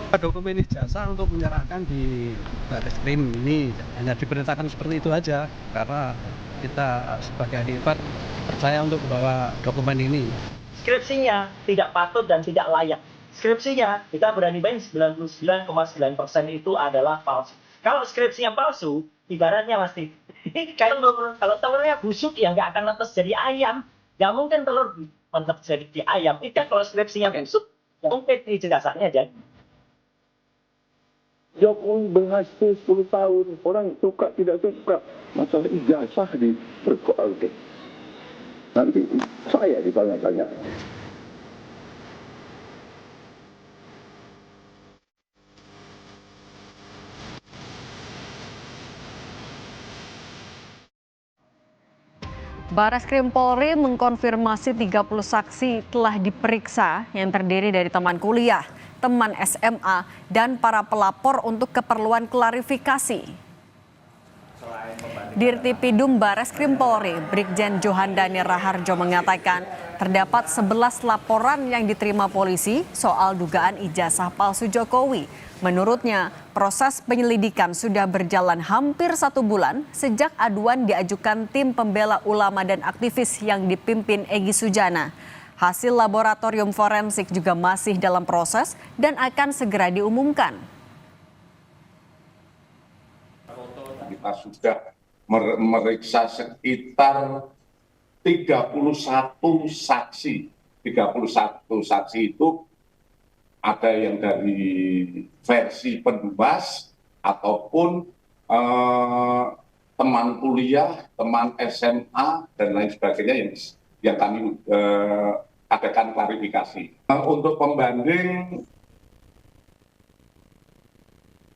Dokumen ijazah untuk menyerahkan di Bareskrim ini hanya diperintahkan seperti itu aja, karena kita sebagai ahli IPAR percaya untuk membawa dokumen ini. Skripsinya tidak patut dan tidak layak. Skripsinya kita berani bayang 99,9% itu adalah palsu. Kalau skripsinya palsu, ibaratnya pasti kalau telurnya busuk ya nggak akan netes jadi ayam. Nggak mungkin telur menetes jadi ayam. Itu kalau skripsinya busuk, ya mungkin ijazahnya jadi. Jokowi berhasil 10 tahun, orang suka tidak suka, masalah ijazah dipersoalkan. Nanti saya ditanya-tanya. Bareskrim Polri mengkonfirmasi 30 saksi telah diperiksa yang terdiri dari teman kuliah, teman SMA, dan para pelapor untuk keperluan klarifikasi. Dirtipidum Bareskrim Polri, Brigjen Johandani Raharjo mengatakan terdapat 11 laporan yang diterima polisi soal dugaan ijazah palsu Jokowi. Menurutnya, proses penyelidikan sudah berjalan hampir 1 bulan sejak aduan diajukan tim pembela ulama dan aktivis yang dipimpin Egy Sujana. Hasil laboratorium forensik juga masih dalam proses dan akan segera diumumkan. Kita sudah memeriksa sekitar 31 saksi. 31 saksi itu ada yang dari versi penugas ataupun teman kuliah, teman SMA dan lain sebagainya yang kami adakan klarifikasi. Untuk pembanding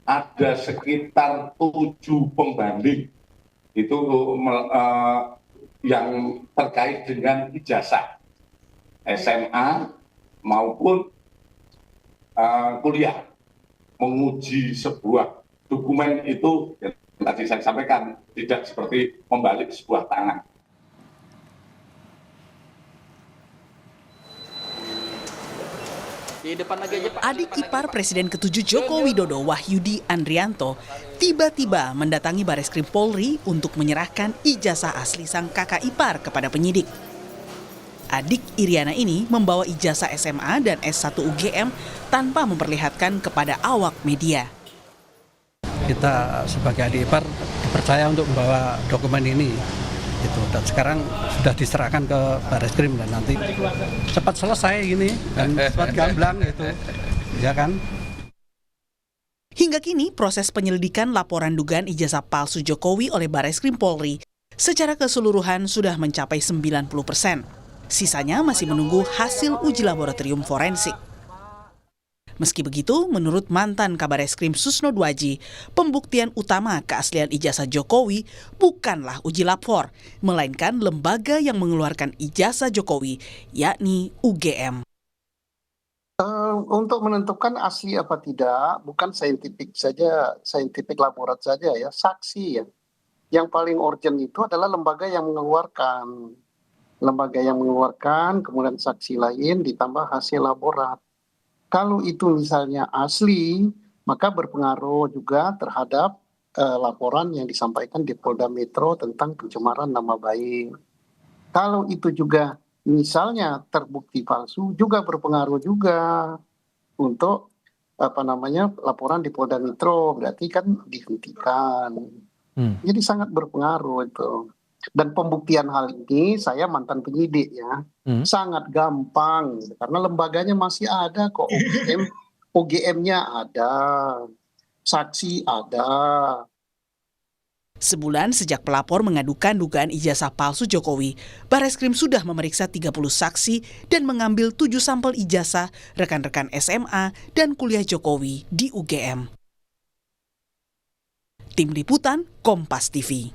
ada sekitar 7 pembanding itu yang terkait dengan ijazah SMA maupun kuliah, menguji sebuah dokumen itu yang tadi saya sampaikan tidak seperti membalik sebuah tangan. Adik ipar Presiden ke-7 Joko Widodo, Wahyudi Andrianto, tiba-tiba mendatangi Bareskrim Polri untuk menyerahkan ijazah asli sang kakak ipar kepada penyidik. Adik Iriana ini membawa ijazah SMA dan S1 UGM tanpa memperlihatkan kepada awak media. Kita sebagai ahli IPAR dipercaya untuk membawa dokumen ini. Dan sekarang sudah diserahkan ke Bareskrim dan nanti cepat selesai ini dan cepat gamblang itu, ya kan? Hingga kini proses penyelidikan laporan dugaan ijazah palsu Jokowi oleh Bareskrim Polri secara keseluruhan sudah mencapai 90%. Sisanya masih menunggu hasil uji laboratorium forensik. Meski begitu, menurut mantan Kabareskrim Susno Dwaji, pembuktian utama keaslian ijazah Jokowi bukanlah uji lapor, melainkan lembaga yang mengeluarkan ijazah Jokowi, yakni UGM. Untuk menentukan asli apa tidak, bukan saintifik saja, saintifik laborat saja ya, saksi ya. Yang paling urgent itu adalah lembaga yang mengeluarkan. Lembaga yang mengeluarkan, kemudian saksi lain ditambah hasil laborat. Kalau itu misalnya asli, maka berpengaruh juga terhadap laporan yang disampaikan di Polda Metro tentang pencemaran nama baik. Kalau itu juga misalnya terbukti palsu, juga berpengaruh juga untuk laporan di Polda Metro, berarti kan dihentikan. Jadi sangat berpengaruh itu. Dan pembuktian hal ini saya mantan penyidik ya, sangat gampang karena lembaganya masih ada kok, OGM-nya ada, saksi ada. Sebulan sejak pelapor mengadukan dugaan ijazah palsu Jokowi, Bareskrim sudah memeriksa 30 saksi dan mengambil 7 sampel ijazah rekan-rekan SMA dan kuliah Jokowi di UGM. Tim Liputan Kompas TV.